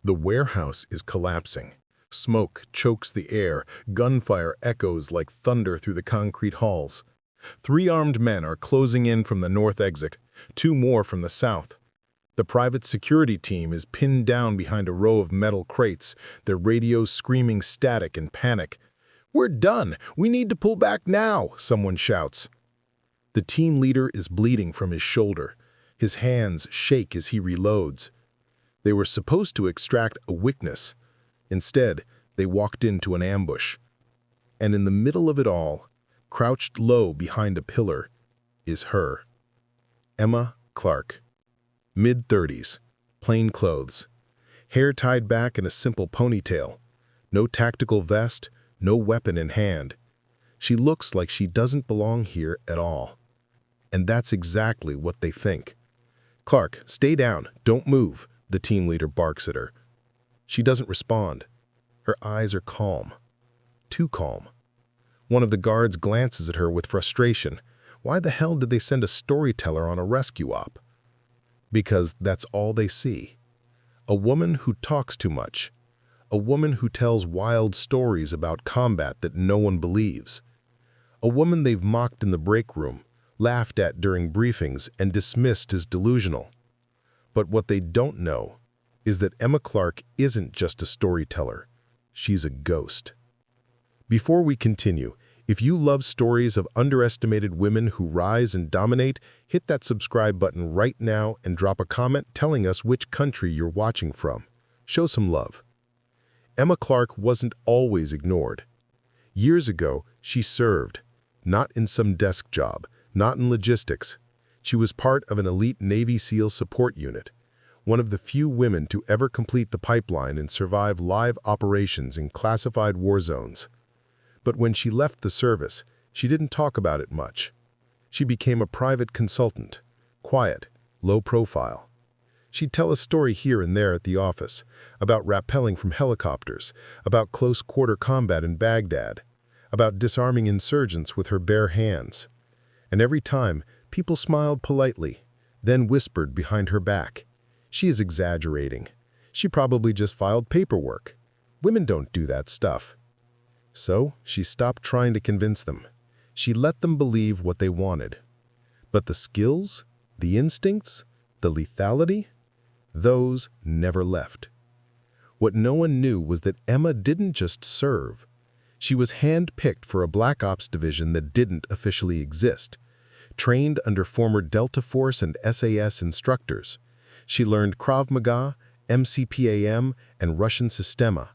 The warehouse is collapsing. Smoke chokes the air, gunfire echoes like thunder through the concrete halls. 3 armed men are closing in from the north exit, 2 more from the south. The private security team is pinned down behind a row of metal crates, their radios screaming static and panic. "We're done! We need to pull back now!" someone shouts. The team leader is bleeding from his shoulder. His hands shake as he reloads. They were supposed to extract a weakness. Instead, they walked into an ambush. And in the middle of it all, crouched low behind a pillar, is her. Emma Clarke. Mid-30s, plain clothes. Hair tied back in a simple ponytail. No tactical vest, no weapon in hand. She looks like she doesn't belong here at all. And that's exactly what they think. "Clarke, stay down, don't move," the team leader barks at her. She doesn't respond. Her eyes are calm. Too calm. One of the guards glances at her with frustration. Why the hell did they send a storyteller on a rescue op? Because that's all they see. A woman who talks too much. A woman who tells wild stories about combat that no one believes. A woman they've mocked in the break room, laughed at during briefings, and dismissed as delusional. But what they don't know is that Emma Clarke isn't just a storyteller. She's a ghost. Before we continue, if you love stories of underestimated women who rise and dominate, hit that subscribe button right now and drop a comment telling us which country you're watching from. Show some love. Emma Clarke wasn't always ignored. Years ago, she served, not in some desk job, not in logistics. She was part of an elite Navy SEAL support unit, one of the few women to ever complete the pipeline and survive live operations in classified war zones. But when she left the service, she didn't talk about it much. She became a private consultant, quiet, low profile. She'd tell a story here and there at the office, about rappelling from helicopters, about close-quarter combat in Baghdad, about disarming insurgents with her bare hands. And every time, people smiled politely, then whispered behind her back, "She is exaggerating. She probably just filed paperwork. Women don't do that stuff." So she stopped trying to convince them. She let them believe what they wanted. But the skills, the instincts, the lethality, those never left. What no one knew was that Emma didn't just serve. She was hand-picked for a Black Ops division that didn't officially exist. Trained under former Delta Force and SAS instructors, she learned Krav Maga, MCPAM, and Russian Sistema.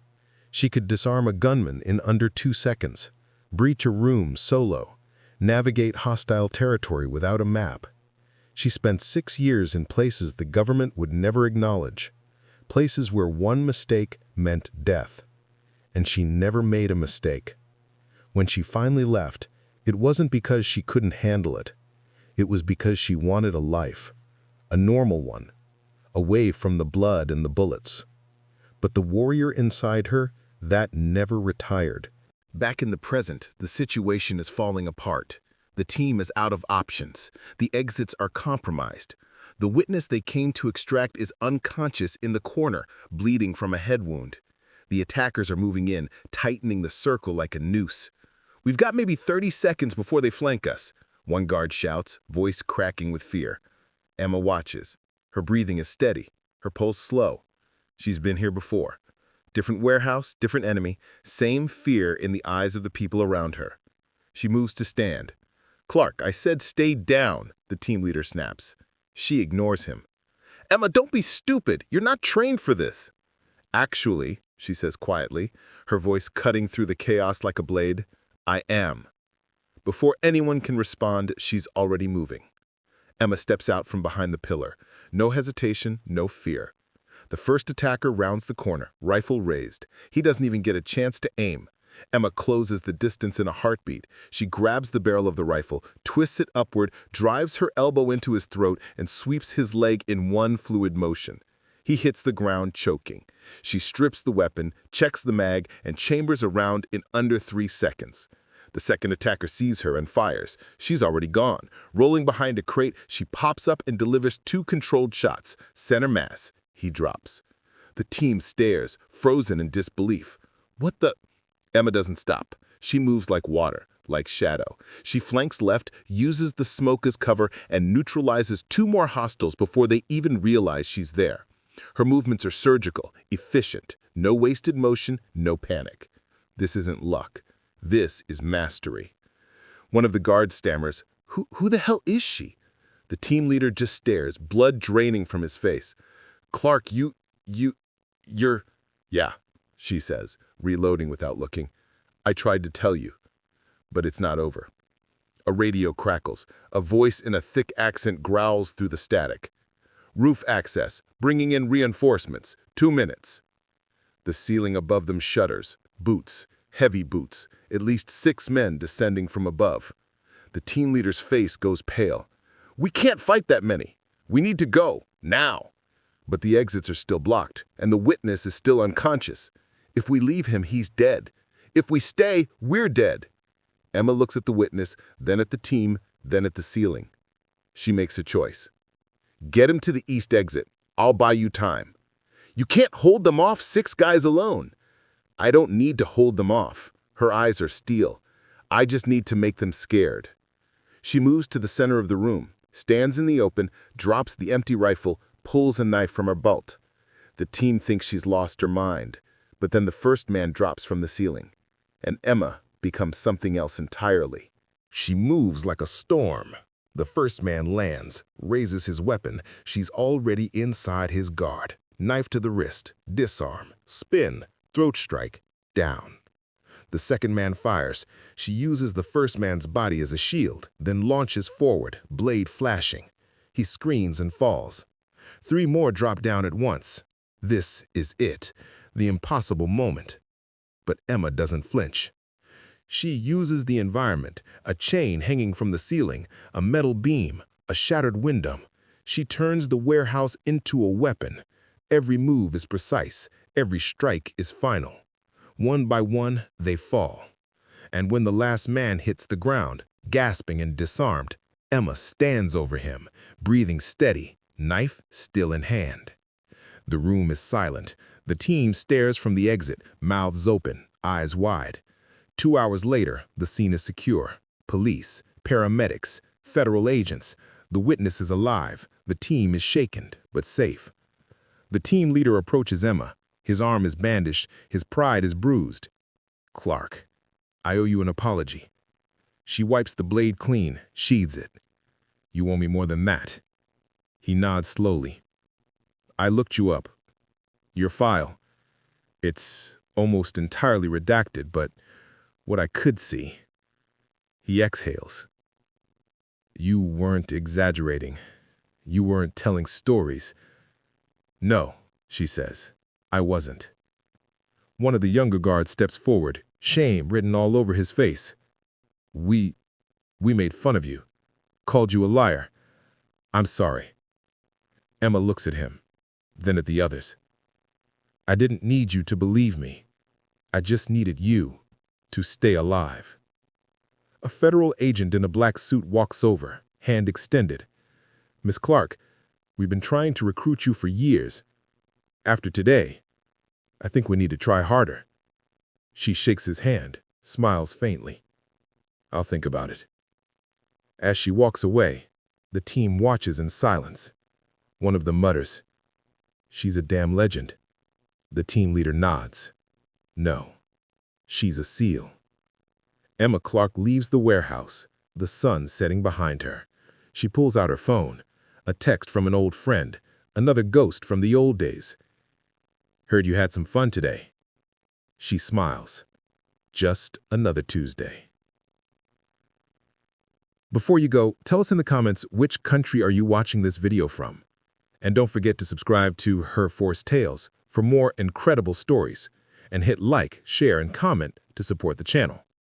She could disarm a gunman in under 2 seconds, breach a room solo, navigate hostile territory without a map. She spent 6 years in places the government would never acknowledge, places where one mistake meant death. And she never made a mistake. When she finally left, it wasn't because she couldn't handle it. It was because she wanted a life, a normal one, away from the blood and the bullets. But the warrior inside her, that never retired. Back in the present, the situation is falling apart. The team is out of options. The exits are compromised. The witness they came to extract is unconscious in the corner, bleeding from a head wound. The attackers are moving in, tightening the circle like a noose. "We've got maybe 30 seconds before they flank us," one guard shouts, voice cracking with fear. Emma watches. Her breathing is steady, her pulse slow. She's been here before. Different warehouse, different enemy, same fear in the eyes of the people around her. She moves to stand. "Clarke, I said stay down," the team leader snaps. She ignores him. "Emma, don't be stupid. You're not trained for this." "Actually," she says quietly, her voice cutting through the chaos like a blade, "I am." Before anyone can respond, she's already moving. Emma steps out from behind the pillar. No hesitation, no fear. The first attacker rounds the corner, rifle raised. He doesn't even get a chance to aim. Emma closes the distance in a heartbeat. She grabs the barrel of the rifle, twists it upward, drives her elbow into his throat, and sweeps his leg in one fluid motion. He hits the ground, choking. She strips the weapon, checks the mag, and chambers a round in under 3 seconds. The second attacker sees her and fires. She's already gone. Rolling behind a crate, she pops up and delivers 2 controlled shots. Center mass. He drops. The team stares, frozen in disbelief. What the? Emma doesn't stop. She moves like water, like shadow. She flanks left, uses the smoke as cover, and neutralizes two more hostiles before they even realize she's there. Her movements are surgical, efficient. No wasted motion, no panic. This isn't luck. This is mastery. One of the guards stammers, Who the hell is she? The team leader just stares, blood draining from his face. Clarke, you're... Yeah, she says, reloading without looking. I tried to tell you, but it's not over. A radio crackles. A voice in a thick accent growls through the static. Roof access, bringing in reinforcements. 2 minutes. The ceiling above them shudders. Boots, heavy boots, at least 6 men descending from above. The team leader's face goes pale. We can't fight that many. We need to go, now. But the exits are still blocked, and the witness is still unconscious. If we leave him, he's dead. If we stay, we're dead. Emma looks at the witness, then at the team, then at the ceiling. She makes a choice. Get him to the east exit. I'll buy you time. You can't hold them off 6 guys alone. I don't need to hold them off. Her eyes are steel. I just need to make them scared. She moves to the center of the room, stands in the open, drops the empty rifle, pulls a knife from her belt. The team thinks she's lost her mind, but then the first man drops from the ceiling, and Emma becomes something else entirely. She moves like a storm. The first man lands, raises his weapon. She's already inside his guard. Knife to the wrist, disarm, spin, throat strike, down. The second man fires. She uses the first man's body as a shield, then launches forward, blade flashing. He screams and falls. 3 more drop down at once. This is it, the impossible moment. But Emma doesn't flinch. She uses the environment, a chain hanging from the ceiling, a metal beam, a shattered window. She turns the warehouse into a weapon. Every move is precise, every strike is final. One by one, they fall. And when the last man hits the ground, gasping and disarmed, Emma stands over him, breathing steady, knife still in hand. The room is silent. The team stares from the exit, mouths open, eyes wide. 2 hours later, the scene is secure. Police, paramedics, federal agents. The witness is alive. The team is shaken, but safe. The team leader approaches Emma. His arm is bandaged. His pride is bruised. Clarke, I owe you an apology. She wipes the blade clean, sheathes it. You owe me more than that. He nods slowly. I looked you up. Your file. It's almost entirely redacted, but what I could see. He exhales. You weren't exaggerating. You weren't telling stories. No, she says. I wasn't. One of the younger guards steps forward, shame written all over his face. We made fun of you. Called you a liar. I'm sorry. Emma looks at him, then at the others. I didn't need you to believe me. I just needed you to stay alive. A federal agent in a black suit walks over, hand extended. Miss Clarke, we've been trying to recruit you for years. After today, I think we need to try harder. She shakes his hand, smiles faintly. I'll think about it. As she walks away, the team watches in silence. One of them mutters, "She's a damn legend." The team leader nods. No, she's a SEAL. Emma Clarke leaves the warehouse, the sun setting behind her. She pulls out her phone, a text from an old friend, another ghost from the old days. Heard you had some fun today. She smiles. Just another Tuesday. Before you go, tell us in the comments which country are you watching this video from. And don't forget to subscribe to Her Force Tales for more incredible stories. And hit like, share, and comment to support the channel.